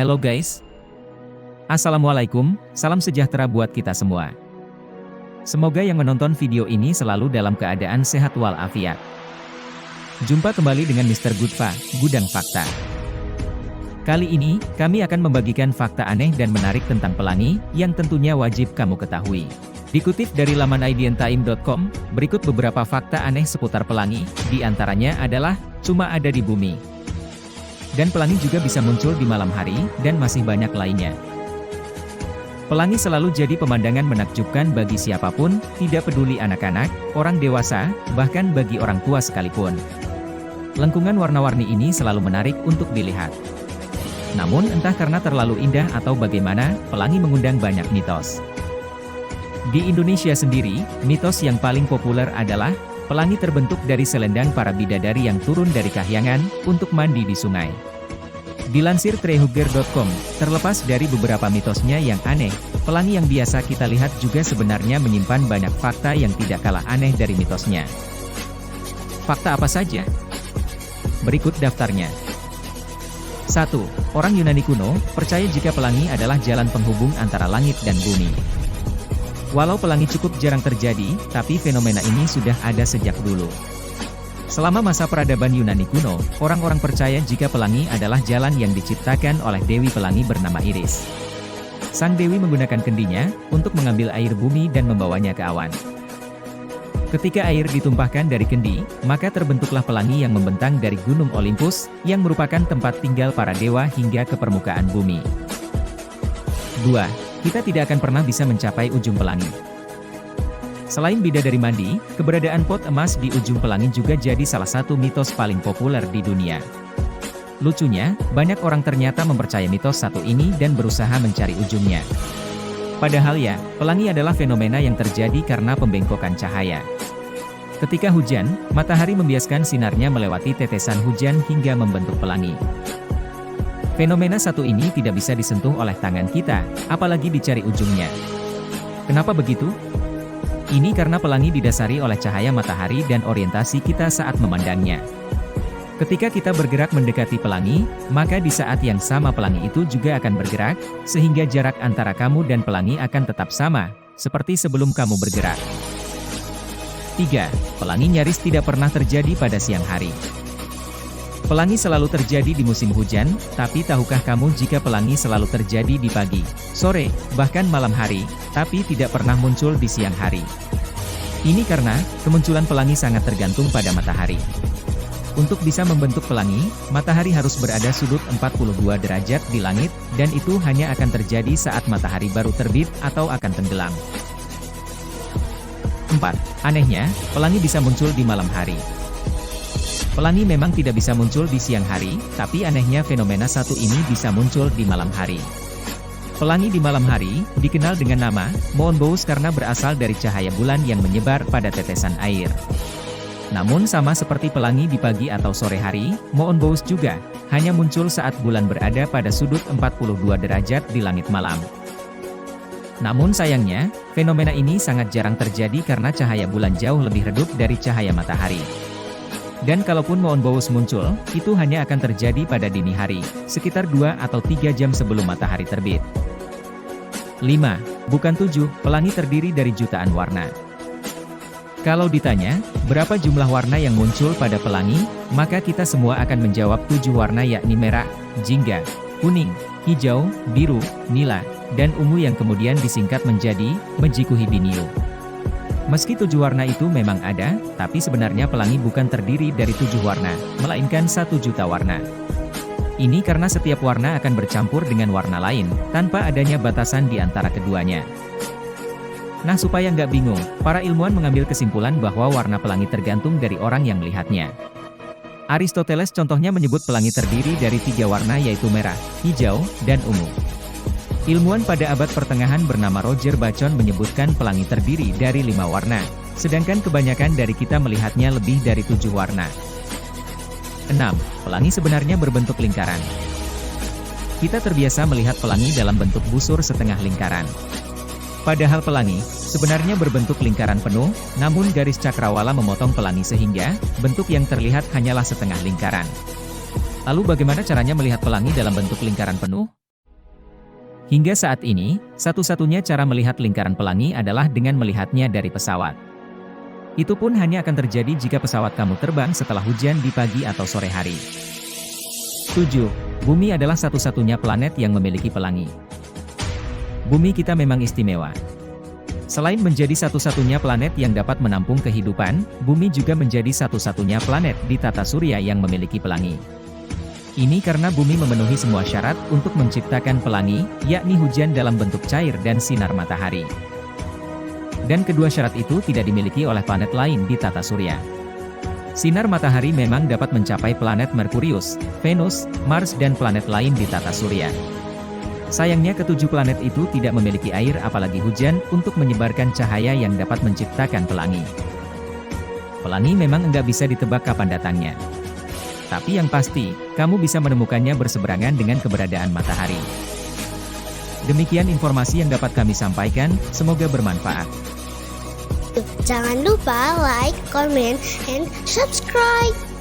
Halo guys. Assalamualaikum, salam sejahtera buat kita semua. Semoga yang menonton video ini selalu dalam keadaan sehat walafiat. Jumpa kembali dengan Mr. Gudfa, Gudang Fakta. Kali ini, kami akan membagikan fakta aneh dan menarik tentang pelangi, yang tentunya wajib kamu ketahui. Dikutip dari laman idntime.com, berikut beberapa fakta aneh seputar pelangi, di antaranya adalah, cuma ada di bumi. Dan pelangi juga bisa muncul di malam hari, dan masih banyak lainnya. Pelangi selalu jadi pemandangan menakjubkan bagi siapapun, tidak peduli anak-anak, orang dewasa, bahkan bagi orang tua sekalipun. Lengkungan warna-warni ini selalu menarik untuk dilihat. Namun entah karena terlalu indah atau bagaimana, pelangi mengundang banyak mitos. Di Indonesia sendiri, mitos yang paling populer adalah, pelangi terbentuk dari selendang para bidadari yang turun dari kahyangan, untuk mandi di sungai. Dilansir treehugger.com, terlepas dari beberapa mitosnya yang aneh, pelangi yang biasa kita lihat juga sebenarnya menyimpan banyak fakta yang tidak kalah aneh dari mitosnya. Fakta apa saja? Berikut daftarnya. 1. Orang Yunani kuno, percaya jika pelangi adalah jalan penghubung antara langit dan bumi. Walau pelangi cukup jarang terjadi, tapi fenomena ini sudah ada sejak dulu. Selama masa peradaban Yunani kuno, orang-orang percaya jika pelangi adalah jalan yang diciptakan oleh Dewi Pelangi bernama Iris. Sang Dewi menggunakan kendinya, untuk mengambil air bumi dan membawanya ke awan. Ketika air ditumpahkan dari kendi, maka terbentuklah pelangi yang membentang dari Gunung Olympus, yang merupakan tempat tinggal para dewa hingga ke permukaan bumi. 2. Kita tidak akan pernah bisa mencapai ujung pelangi. Selain bidadari mandi, keberadaan pot emas di ujung pelangi juga jadi salah satu mitos paling populer di dunia. Lucunya, banyak orang ternyata mempercayai mitos satu ini dan berusaha mencari ujungnya. Padahal ya, pelangi adalah fenomena yang terjadi karena pembengkokan cahaya. Ketika hujan, matahari membiaskan sinarnya melewati tetesan hujan hingga membentuk pelangi. Fenomena satu ini tidak bisa disentuh oleh tangan kita, apalagi dicari ujungnya. Kenapa begitu? Ini karena pelangi didasari oleh cahaya matahari dan orientasi kita saat memandangnya. Ketika kita bergerak mendekati pelangi, maka di saat yang sama pelangi itu juga akan bergerak, sehingga jarak antara kamu dan pelangi akan tetap sama, seperti sebelum kamu bergerak. 3. Pelangi nyaris tidak pernah terjadi pada siang hari. Pelangi selalu terjadi di musim hujan, tapi tahukah kamu jika pelangi selalu terjadi di pagi, sore, bahkan malam hari, tapi tidak pernah muncul di siang hari? Ini karena, kemunculan pelangi sangat tergantung pada matahari. Untuk bisa membentuk pelangi, matahari harus berada sudut 42 derajat di langit, dan itu hanya akan terjadi saat matahari baru terbit atau akan tenggelam. 4. Anehnya, pelangi bisa muncul di malam hari. Pelangi memang tidak bisa muncul di siang hari, tapi anehnya fenomena satu ini bisa muncul di malam hari. Pelangi di malam hari, dikenal dengan nama, moonbows karena berasal dari cahaya bulan yang menyebar pada tetesan air. Namun sama seperti pelangi di pagi atau sore hari, moonbows juga, hanya muncul saat bulan berada pada sudut 42 derajat di langit malam. Namun sayangnya, fenomena ini sangat jarang terjadi karena cahaya bulan jauh lebih redup dari cahaya matahari. Dan kalaupun moonbows muncul, itu hanya akan terjadi pada dini hari, sekitar 2 atau 3 jam sebelum matahari terbit. 5. Bukan 7, pelangi terdiri dari jutaan warna. Kalau ditanya, berapa jumlah warna yang muncul pada pelangi, maka kita semua akan menjawab 7 warna yakni merah, jingga, kuning, hijau, biru, nila, dan ungu yang kemudian disingkat menjadi mejikuhibiniu. Meski 7 warna itu memang ada, tapi sebenarnya pelangi bukan terdiri dari 7 warna, melainkan 1 juta warna. Ini karena setiap warna akan bercampur dengan warna lain, tanpa adanya batasan di antara keduanya. Nah supaya nggak bingung, para ilmuwan mengambil kesimpulan bahwa warna pelangi tergantung dari orang yang melihatnya. Aristoteles contohnya menyebut pelangi terdiri dari 3 warna yaitu merah, hijau, dan ungu. Ilmuwan pada abad pertengahan bernama Roger Bacon menyebutkan pelangi terdiri dari 5 warna, sedangkan kebanyakan dari kita melihatnya lebih dari 7 warna. 6. Pelangi sebenarnya berbentuk lingkaran. Kita terbiasa melihat pelangi dalam bentuk busur setengah lingkaran. Padahal pelangi sebenarnya berbentuk lingkaran penuh, namun garis cakrawala memotong pelangi sehingga bentuk yang terlihat hanyalah setengah lingkaran. Lalu bagaimana caranya melihat pelangi dalam bentuk lingkaran penuh? Hingga saat ini, satu-satunya cara melihat lingkaran pelangi adalah dengan melihatnya dari pesawat. Itu pun hanya akan terjadi jika pesawat kamu terbang setelah hujan di pagi atau sore hari. 7. Bumi adalah satu-satunya planet yang memiliki pelangi. Bumi kita memang istimewa. Selain menjadi satu-satunya planet yang dapat menampung kehidupan, bumi juga menjadi satu-satunya planet di tata surya yang memiliki pelangi. Ini karena bumi memenuhi semua syarat untuk menciptakan pelangi, yakni hujan dalam bentuk cair dan sinar matahari. Dan kedua syarat itu tidak dimiliki oleh planet lain di tata surya. Sinar matahari memang dapat mencapai planet Merkurius, Venus, Mars dan planet lain di tata surya. Sayangnya ketujuh planet itu tidak memiliki air apalagi hujan untuk menyebarkan cahaya yang dapat menciptakan pelangi. Pelangi memang enggak bisa ditebak kapan datangnya. Tapi yang pasti, kamu bisa menemukannya berseberangan dengan keberadaan matahari. Demikian informasi yang dapat kami sampaikan, semoga bermanfaat. Jangan lupa like, comment, and subscribe.